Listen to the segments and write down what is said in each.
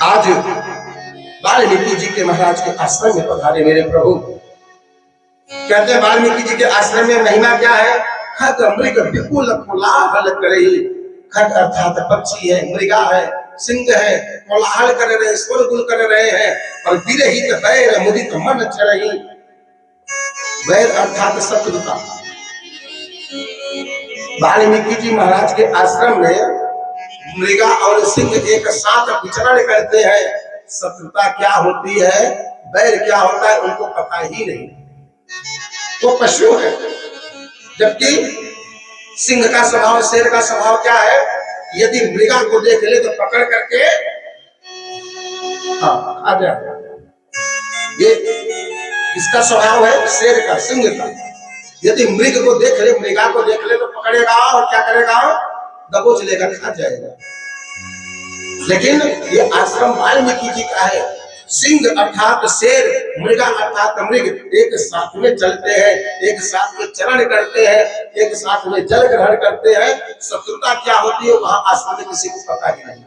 आज वाल्मीकि जी के महाराज के आश्रम में पधारे मेरे प्रभु। कहते हैं वाल्मीकि जी के आश्रम में महिमा क्या है? खग मृग विपुल कोलाहल करही। खग अर्थात पक्षी है, मृगा है, सिंह है, कोलाहल कर रहे, शोरगुल कर रहे हैं। और विरहित बैर मुदित मन चरही। बैर अर्थात शत्रुता। वाल्मीकि जी महाराज के आश्रम में मृगा और सिंह एक साथ विचरण करते हैं। शत्रुता क्या होती है, बैर क्या होता है, उनको पता ही नहीं। वो पशु है, जबकि सिंह का स्वभाव, शेर का स्वभाव क्या है? यदि मृगा को देख ले तो पकड़ करके आ जाए। ये इसका स्वभाव है, शेर का, सिंह का। यदि मृग को देख ले, मृगा को देख ले तो पकड़ेगा और क्या करेगा? दबोच लेगा, खा जाएगा। लेकिन ये आश्रम वाल्मीकि जी का है। सिंह अर्थात शेर, मृगा अर्थात मृग एक साथ में चलते हैं, एक साथ में चरण करते हैं, एक साथ में जल ग्रहण करते हैं। शत्रुता क्या होती है वहां आश्रम में किसी को पता ही नहीं।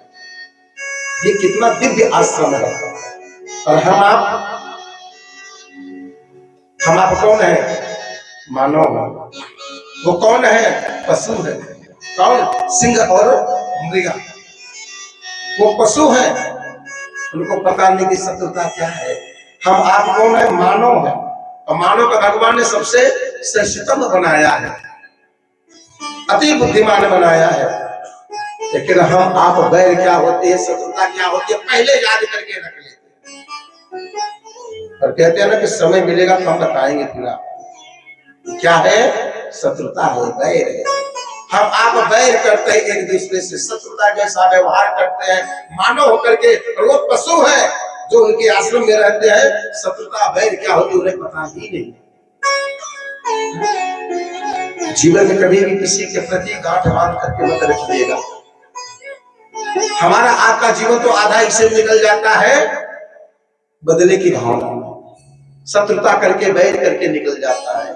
ये कितना दिव्य आश्रम है। और हम आप कौन है? मानव। वो कौन है? पशु है। कौन? सिंह और मृगा। वो पशु है, उनको पता नहीं कि शत्रुता क्या है। हम आप कौन है? मानव है। और मानव का भगवान ने सबसे श्रेष्ठतम बनाया है, अति बुद्धिमान बनाया है। लेकिन हम आप बैर क्या होती है, शत्रुता क्या होती है, पहले याद करके रख लेते हैं। और कहते हैं ना कि समय मिलेगा तो हम बताएंगे पूरा क्या है। शत्रुता है, बैर है। हम आप बैर करते हैं एक दूसरे से, शत्रुता जैसा व्यवहार करते हैं मानव होकर के। और वो पशु है जो उनके आश्रम में रहते हैं। शत्रुता बैर क्या होती है उन्हें पता ही नहीं। जीवन में कभी भी किसी के प्रति गांठ बांध करके मत रखिएगा। हमारा आपका जीवन तो आधा इससे निकल जाता है बदले की भावना में। शत्रुता करके, बैर करके निकल जाता है।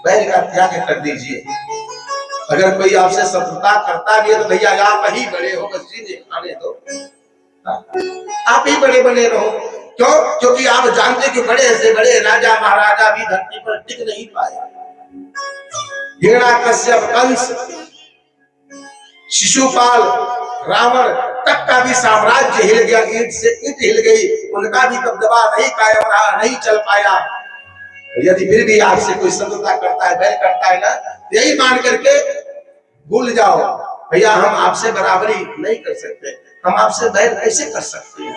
बैर का त्याग कर दीजिए। अगर कोई आपसे शत्रुता करता भी है तो भैया आप ही बड़े हो, बस जीने खाने दो, आप ही बड़े बने रहो। क्यों? क्योंकि आप जानते कि बड़े से बड़े राजा महाराजा भी धरती पर टिक नहीं पाए। हिरण्याकश्यप, कंस, शिशुपाल, रावण तक का भी साम्राज्य हिल गया, ईंट से ईंट हिल गई, उनका भी दबदबा नहीं कायम रहा, नहीं चल पाया। यदि फिर भी आपसे कोई शत्रुता करता है, बैर करता है ना, यही मान करके भूल जाओ भैया हम आपसे बराबरी नहीं कर सकते, हम आपसे बैर कैसे कर सकते हैं?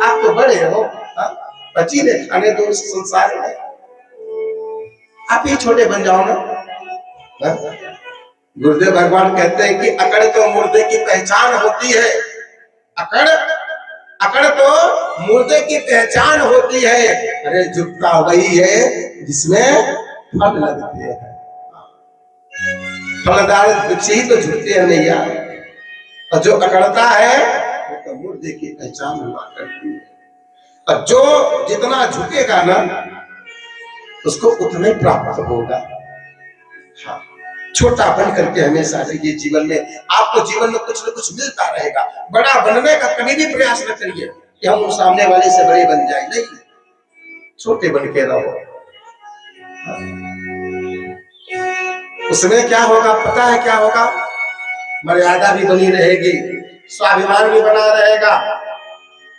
आप तो बड़े हो, बची ने खाने दो इस संसार में, आप ही छोटे बन जाओ ना। गुरुदेव भगवान कहते हैं कि अकड़ तो मुर्दे की पहचान होती है। अकड़ तो मुर्दे की पहचान होती है। अरे झुकता वही है जिसमें फल लगते हैं। फलदार वृक्ष ही तो झुकते हैं नैया। और जो अकड़ता है वो तो मुर्दे की पहचान हुआ करती है। और जो जितना झुकेगा ना उसको उतना ही प्राप्त होगा। हाँ, छोटा बन करके हमेशा रहिए। जीवन में आपको जीवन में कुछ न कुछ मिलता रहेगा। बड़ा बनने का कभी भी प्रयास न करिए कि हम सामने वाले से बड़े बन जाए, नहीं, छोटे बन के रहो। उसमें क्या होगा पता है? क्या होगा? मर्यादा भी बनी रहेगी, स्वाभिमान भी बना रहेगा।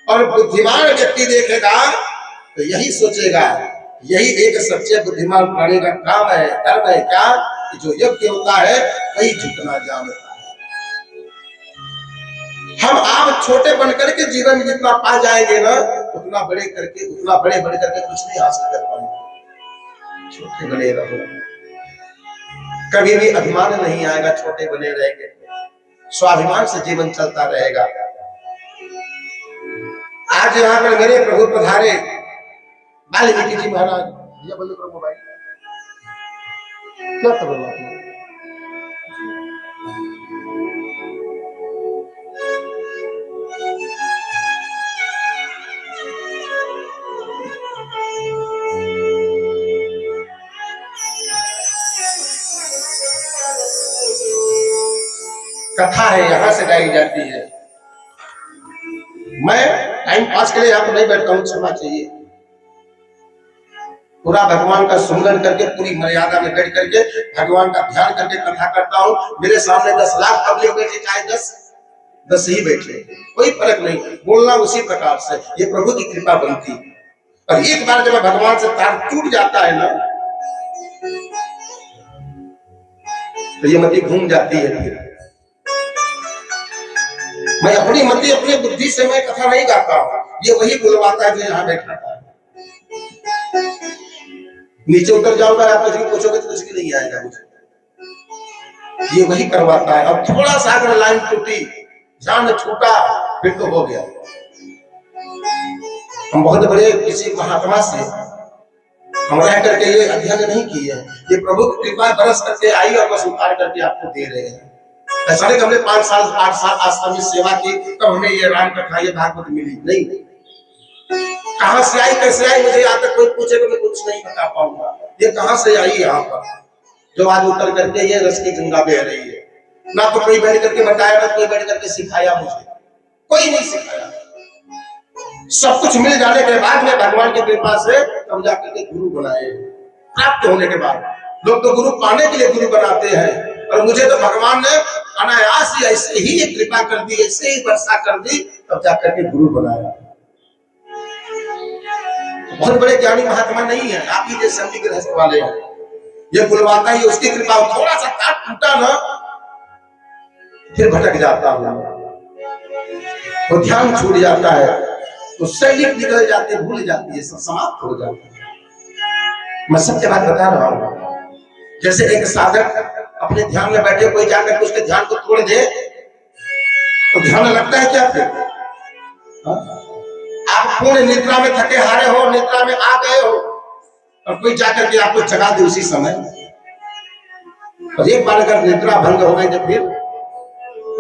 और बुद्धिमान व्यक्ति देखेगा तो यही सोचेगा, यही एक सच्चे बुद्धिमान प्राणी का काम है, धर्म है क्या, कि जो योग्य होता है वही झुकना जानता है। हम आप छोटे बन करके जीवन में जितना पा जाएंगे ना, उतना बड़े करके, उतना बड़े बन करके कुछ नहीं हासिल कर पाएंगे। छोटे बने रहो, कभी भी अभिमान नहीं आएगा। छोटे बने रहेंगे, स्वाभिमान से जीवन चलता रहेगा। आज यहाँ पर मेरे प्रभु पधारे वाल्मीकि जी महाराज। ये बोले प्रभु भाई क्या कर रहे हो? कथा है, यहां से गाई जाती है। मैं टाइम पास के लिए यहाँ पर नहीं बैठता हूँ, क्षमा चाहिए। पूरा भगवान का सुमरन करके पूरी मर्यादा में बैठ करके भगवान का ध्यान करके कथा करता हूँ। मेरे सामने 10 लाख पब्लिक बैठे, चाहे 10 ही बैठे, कोई फर्क नहीं, बोलना उसी प्रकार से, ये प्रभु की कृपा बनती है। और एक बार जब भगवान से तार टूट जाता है ना, तो ये मति घूम जाती है। फिर मैं अपनी मति अपनी बुद्धि से मैं कथा नहीं गाता हूँ, ये वही बुलवाता है जो यहाँ बैठा था। नीचे उतर जाऊंगा, आप कुछ भी पूछोगे तो कुछ भी नहीं आएगा मुझे, ये वही करवाता है। अब थोड़ा सा अगर लाइन टूटी, ध्यान छूटा, फिर तो हो गया। हम बहुत बड़े किसी महात्मा से हम रह करके ये अध्ययन नहीं किए, ये प्रभु की कृपा बरस करके आई और बस उतार करके आपको दे रहे हैं। ऐसा नहीं कि हमने 5 साल 8 साल आश्रम में सेवा की तब हमें ये राम कथा ये भागवत मिली, नहीं। कहां से आई कैसे आई मुझे आज तक कोई पूछे तो मैं कुछ नहीं बता पाऊंगा। ये कहां से आई यहाँ पर जो आज उतर करके ये रस की गंगा बह रही है। ना तो कोई बैठ करके बताया, ना कोई बैठ करके सिखाया, मुझे कोई नहीं सिखाया। सब कुछ मिल जाने के बाद में भगवान की कृपा से तब जाकर के गुरु बनाए। प्राप्त होने के बाद लोग तो गुरु पाने के लिए गुरु बनाते हैं, और मुझे तो भगवान ने अनायास ही ऐसे ही ये कृपा कर दी, ऐसे ही वर्षा कर दी, तब जाकर के गुरु बनाया। बहुत बड़े ज्ञानी महात्मा नहीं है, आप ही जैसे हम गृहस्थ वाले हैं। ये बुलवाता ही उसकी कृपा, थोड़ा सा तार टूटा ना, फिर भटक जाता हूं, वो ध्यान छूट जाता है, तो शैली निकल जाती है, भूल जाती है, सब समाप्त हो जाता है। मैं सत्य बात बता रहा हूं। जैसे एक साधक अपने ध्यान में बैठे, कोई जाकर के उसके ध्यान को तोड़ दे तो ध्यान लगता है क्या? फिर आप पूर्ण निद्रा में थके हारे हो, निद्रा में आ गए हो, और कोई जाकर के आपको जगा दे उसी समय, और एक बार अगर निद्रा भंग हो गई तो फिर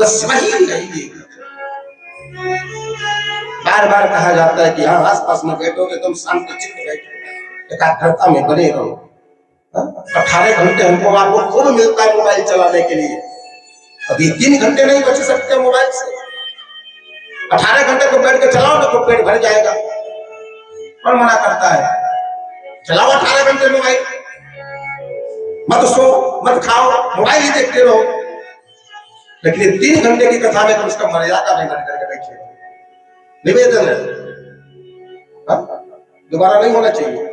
बस वही रहेगी। बार बार कहा जाता है कि हाँ, आस पास में बैठोगे तुम शांत चित्त बैठो, एकाग्रता में बने रहो। 18 घंटे हमको आपको खूब मिलता है मोबाइल चलाने के लिए, अभी 3 घंटे नहीं बच सकते मोबाइल से। 18 घंटे को बैठ के चलाओ ना तो पेट भर जाएगा। कौन मना करता है? चलाओ 18 घंटे मोबाइल, मत सो मत खाओ, मोबाइल ही देखते रहो। लेकिन 3 घंटे की कथा में तो उसका मर्यादा में बैठ करके बैठे, निवेदन है, दोबारा नहीं होना चाहिए।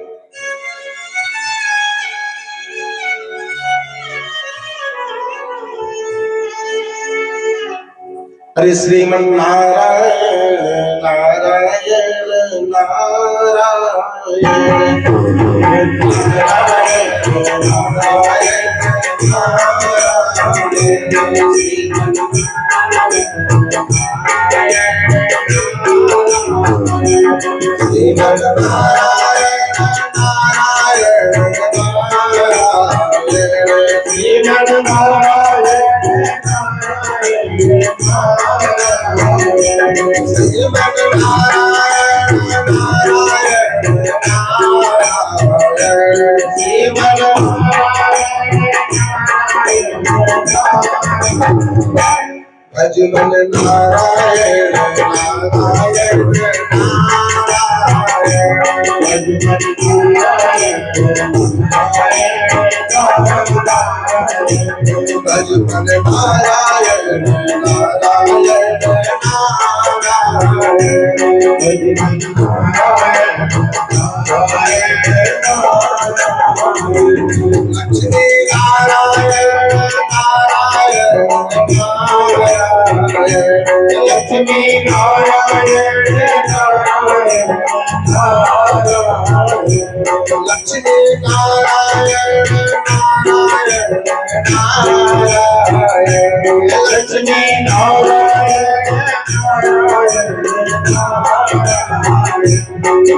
हरे श्रीमन नारायण नारायण भजमन नारायण नारायण भजमन नारायण लक्ष्मी नारायण लक्ष्मी नारायण लक्ष्मी नारायण लक्ष्मी नारायण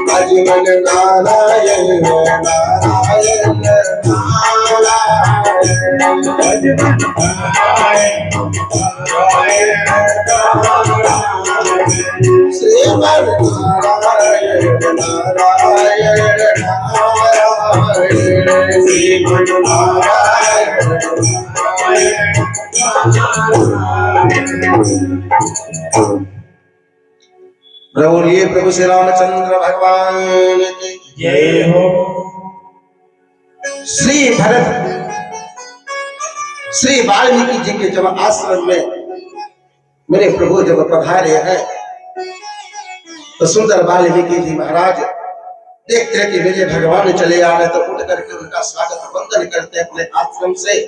भजमन नारायण नारायण भजमन श्रीमन नारायण नारायण श्रीमन नारायण बोलिए प्रभु श्री रामचंद्र भगवान की जय हो। श्री भरत श्री वाल्मीकि जी के जब आश्रम में मेरे प्रभु जब पधारे हैं तो सुंदर वाल्मीकि जी महाराज देखते हैं कि मेरे भगवान चले आ रहे तो उठ करके उनका स्वागत वंदन करते अपने आश्रम से।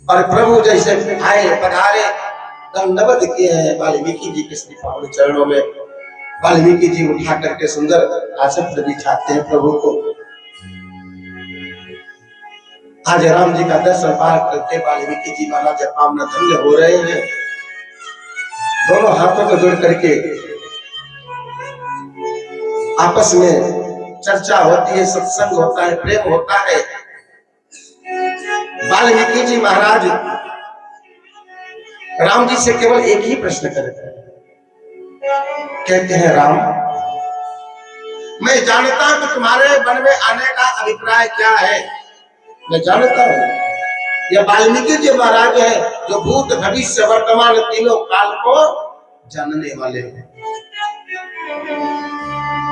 और प्रभु जैसे आए पधारे दंडवत किए हैं वाल्मीकि जी के श्री पावन चरणों में। वाल्मीकि जी उठा करके सुंदर आसन बिछाते हैं प्रभु को। आज राम जी का दर्शन पार करके वाल्मीकि जी महाराज पावन धन्य हो रहे हैं। दोनों हाथों को जोड़ करके आपस में चर्चा होती है, सत्संग होता है, प्रेम होता है। वाल्मीकि जी महाराज राम जी से केवल एक ही प्रश्न करते हैं। कहते हैं राम, मैं जानता हूं कि तुम्हारे वन में आने का अभिप्राय क्या है। मैं जानता हूं यह वाल्मीकि जी महाराज है जो भूत भविष्य वर्तमान तीनों काल को जानने वाले हैं।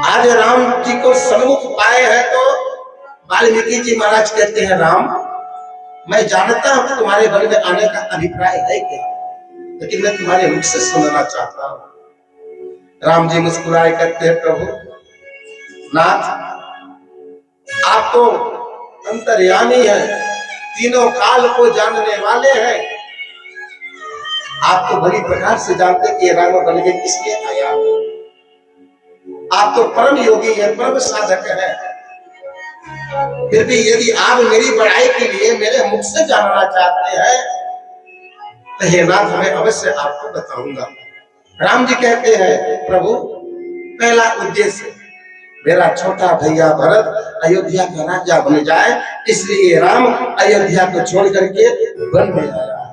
आज राम जी को सन्मुख पाए हैं तो वाल्मीकि जी महाराज कहते हैं राम, मैं जानता हूं कि तुम्हारे वन में आने का अभिप्राय है क्या, लेकिन मैं तुम्हारे मुख से सुनना चाहता हूं। राम जी मुस्कुराए करते हैं प्रभु नाथ, आप तो अंतर्यामी है, तीनों काल को जानने वाले हैं। आप तो बड़ी प्रकार से जानते कि राम बन के किसके आया। आप तो परम योगी है, परम साधक है। फिर भी यदि आप मेरी बड़ाई के लिए मेरे मुख से जानना चाहते हैं तो हे नाथ मैं अवश्य आपको बताऊंगा। राम जी कहते हैं प्रभु, पहला उद्देश्य मेरा छोटा भैया भरत अयोध्या का राजा बन जाए, इसलिए राम अयोध्या को छोड़ करके वन में आया है,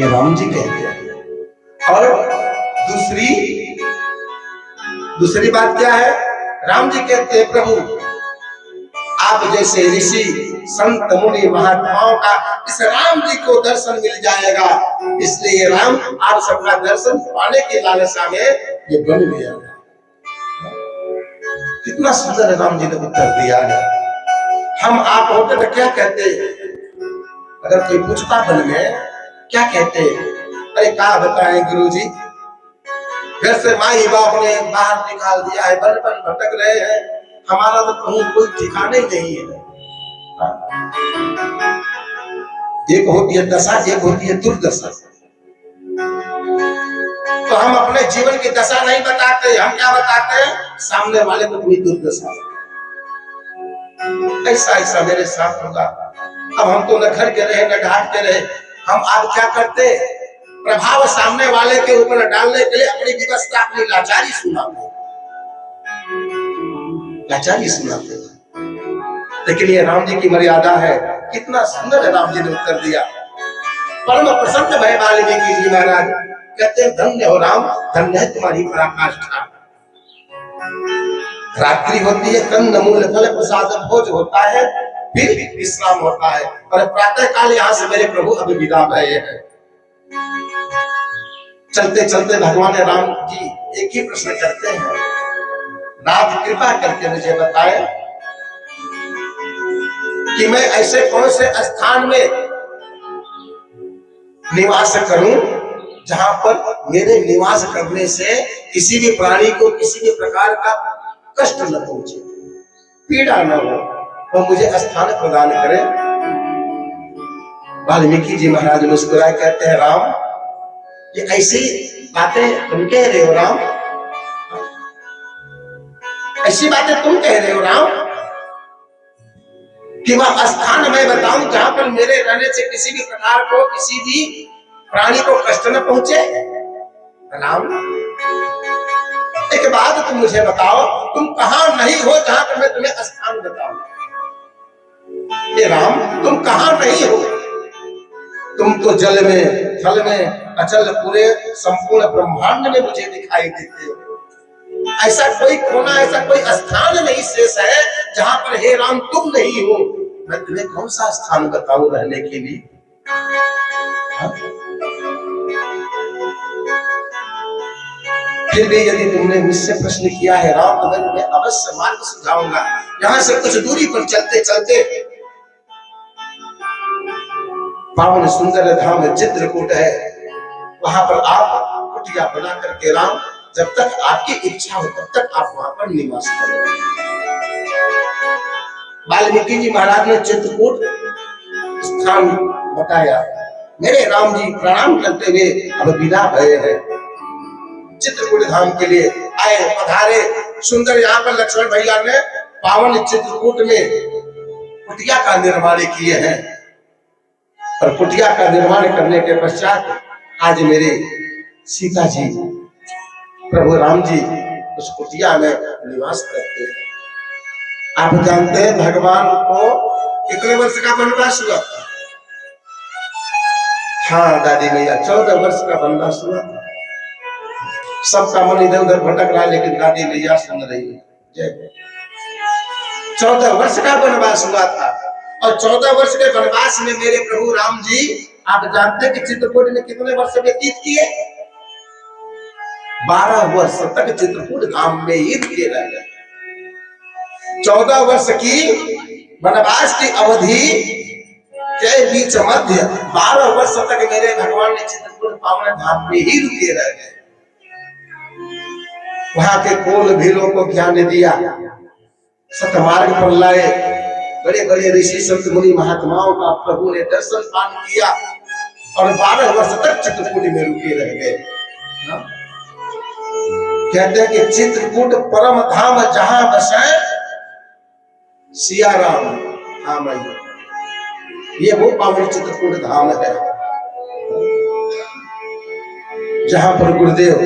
ये राम जी कहते हैं। और दूसरी बात क्या है, राम जी कहते हैं प्रभु आप जैसे ऋषि संत मुनि महात्माओं का इस राम जी को दर्शन मिल जाएगा, इसलिए राम आप सबका दर्शन पाने की लालसा में ये वन में आया। कितना सुंदर राम जी ने उत्तर दिया है। हम आप होते तो क्या कहते, अगर कोई पूछता वन में क्या कहते, अरे क्या बताएं गुरुजी, घर से माई बाप ने बाहर निकाल दिया है, बन बन भटक रहे हैं, हमारा तो कहीं कोई ठिकाने नहीं है। एक होती है दशा, एक होती है दुर्दशा। तो हम अपने जीवन की दशा नहीं बताते, हम क्या बताते हैं, सामने वाले को कोई दुर्दशा, ऐसा ऐसा मेरे साथ होगा। अब हम तो न घर के रहे न घाट के रहे, हम आप क्या करते, प्रभाव सामने वाले के ऊपर डालने के लिए अपनी व्यवस्था, अपनी लाचारी सुनाते, लाचारी सुनाते। लेकिन ये राम जी की मर्यादा है। कितना सुंदर राम जी ने उत्तर दिया। परम प्रसन्न भय वाल्मीकि जी महाराज कहते हैं धन्य हो राम, धन्य है तुम्हारी पराकाष्ठा। रात्रि होती है, कंद मूल फल प्रसाद भोज होता है, फिर विश्राम होता है, और प्रातः काल यहाँ से मेरे प्रभु अभी विदा भय है। चलते चलते भगवान राम जी एक ही प्रश्न करते हैं, नाथ कृपा करके मुझे बताए कि मैं ऐसे कौन से स्थान में निवास करूं जहां पर मेरे निवास करने से किसी भी प्राणी को किसी भी प्रकार का कष्ट न पहुंचे, पीड़ा न हो, वो मुझे स्थान प्रदान करे। वाल्मीकि जी महाराज मुस्कुराए कहते हैं राम, ये ऐसी बातें तुम कह रहे हो राम, ऐसी बातें तुम कह रहे हो राम कि वह स्थान मैं बताऊं जहां पर मेरे रहने से किसी भी प्रकार को किसी भी प्राणी को कष्ट न पहुंचे। राम एक बात तुम मुझे बताओ, तुम कहां नहीं हो जहां पर मैं तुम्हें स्थान बताऊं। ये राम तुम कहां नहीं हो, तुम तो जल में थल में अचल पूरे संपूर्ण ब्रह्मांड में मुझे दिखाई देते हो। ऐसा कोई कोना, ऐसा कोई स्थान नहीं शेष है जहां पर हे राम तुम नहीं हो। मैं तुम्हें कौन सा स्थान बताऊं रहने के लिए। फिर भी यदि तुमने मुझसे प्रश्न किया है राम, तो मैं अवश्य मार्ग सुझाऊंगा। यहाँ से कुछ दूरी पर चलते चलते पावन सुंदर धाम चित्रकूट है, वहां पर आप कुटिया बना करके राम, जब तक आपकी इच्छा हो तब तक आप वहां पर निवास करो। वाल्मीकि जी महाराज ने चित्रकूट स्थान बताया। मेरे राम जी प्रणाम करते हुए अब विदा भय है, चित्रकूट धाम के लिए आए पधारे। सुंदर यहाँ पर लक्ष्मण भैया ने पावन चित्रकूट में कुटिया का निर्माण किए हैं, और कुटिया का निर्माण करने के पश्चात आज मेरे सीता जी प्रभु राम जी उस कुटिया में निवास करते हैं। आप जानते हैं भगवान को कितने वर्ष का वनवास हुआ था? हाँ दादी भैया, 14 वर्ष का वनवास हुआ था। सबका मन इधर उधर भटक रहा, लेकिन दादी भैया सुन रही है। 14 वर्ष का वनवास हुआ था, और 14 वर्ष के वनवास में मेरे प्रभु राम जी, आप जानते हैं कि चित्रकूट में कितने वर्ष व्यतीत किए? 12 वर्ष तक चित्रकूट धाम में ही रुके रह गए। 14 वर्ष की वनवास की अवधि के बीच मध्य 12 वर्ष तक मेरे भगवान ने चित्रकूट पावन धाम में ही रुके रह गए। वहां के कोल भीलों को ज्ञान दिया, सतमार्ग पर लाए, बड़े बड़े ऋषि संत मुनि महात्माओं का प्रभु ने दर्शन पान किया, और 12 वर्ष तक चित्रकूट में रुके रह गए। कहते हैं कि चित्रकूट परम धाम जहां बसे सिया राम। हाँ भाई, ये वो पावन चित्रकूट धाम है जहां पर गुरुदेव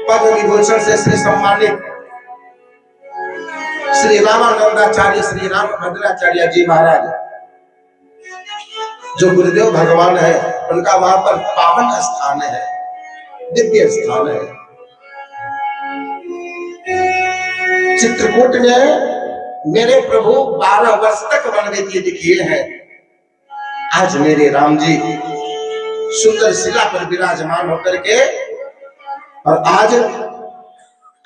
पद्म विभूषण से श्री सम्मानित श्री रामानंदाचार्य श्री राम भद्राचार्य जी महाराज, जो गुरुदेव भगवान है, उनका वहां पर पावन स्थान है, दिव्य स्थान है। चित्रकूट में मेरे प्रभु 12 वर्ष तक वन व्यतीत किए हैं। आज मेरे राम जी सुंदर शिला पर विराजमान होकर के, और आज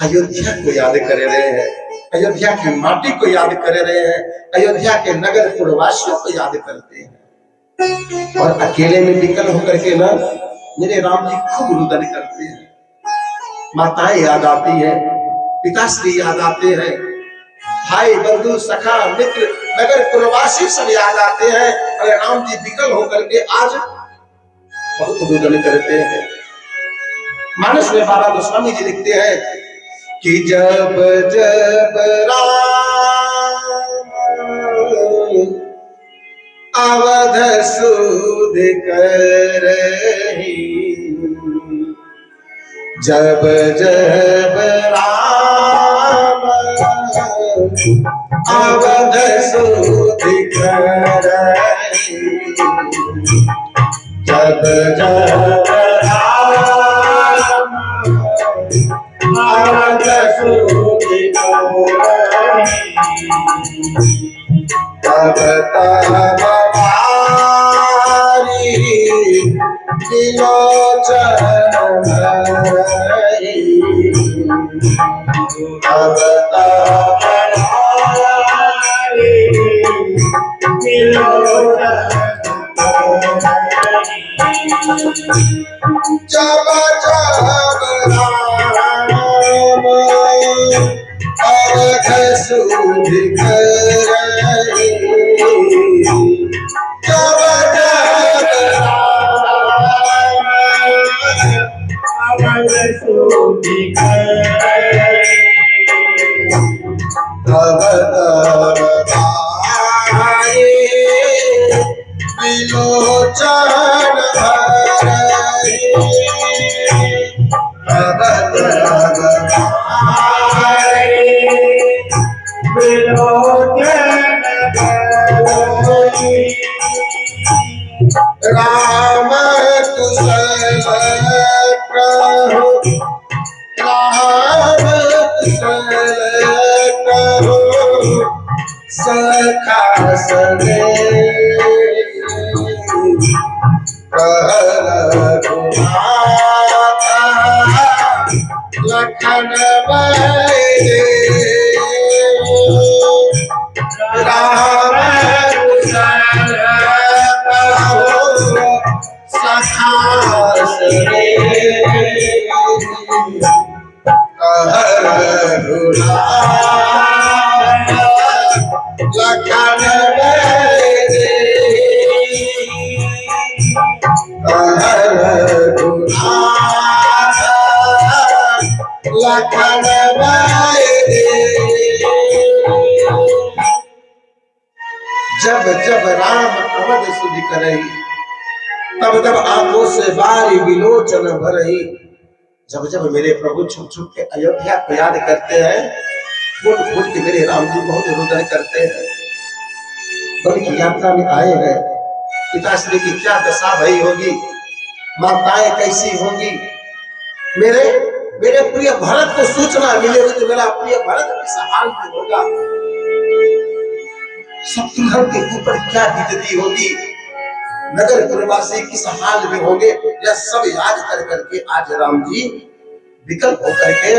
अयोध्या को याद कर रहे हैं, अयोध्या की माटी को याद कर रहे हैं, अयोध्या के नगर पुरवासियों को याद करते हैं। और अकेले में विकल होकर के ना मेरे राम जी खूब रुदन करते हैं। माताएं याद आती है, पिताश्री याद आते हैं, भाई बंधु सखा मित्र नगर पुरवासी सब याद आते हैं। और राम जी विकल होकर के आज बहुत रुदन करते हैं। मानस में बाबा गोस्वामी जी लिखते हैं कि जब जब राम अवध सुध करही, जब जब राम अवध सुध करही, जब जब तब तब भारी विलोचन भरी, तब तब भारी विलोचन भरी, जब जब राम अवध सुध करही, जब जब राम अवध सुध करही, तब तब भारी विलोचन भरी, तब तब राम कुशल प्रभु, राम कुशल प्रभु, सखा सने कहल लखन राम सखा लखन लखन जब जब राम अवध सुधि करही तब तब आंखों से बारी विलोचन भरही। जब जब मेरे प्रभु छुप छुप के अयोध्या को याद करते हैं, फूट फूट के मेरे राम जी बहुत रुदन करते हैं। बड़ी यात्रा में आए हैं, पिताश्री की क्या दशा भई होगी, माताएं कैसी होंगी। मेरे मेरे प्रिय भरत को सूचना मिलेगी तो मेरा प्रिय भरत किस हाल में होगा, शत्रुघ्न के ऊपर क्या बीतती होगी, नगर पुरवासी किस हाल में होंगे। यह सब याद कर करके आज राम जी विकल्प होकर के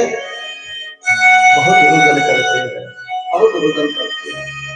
बहुत रुदन करते हैं, बहुत रुदन करते हैं।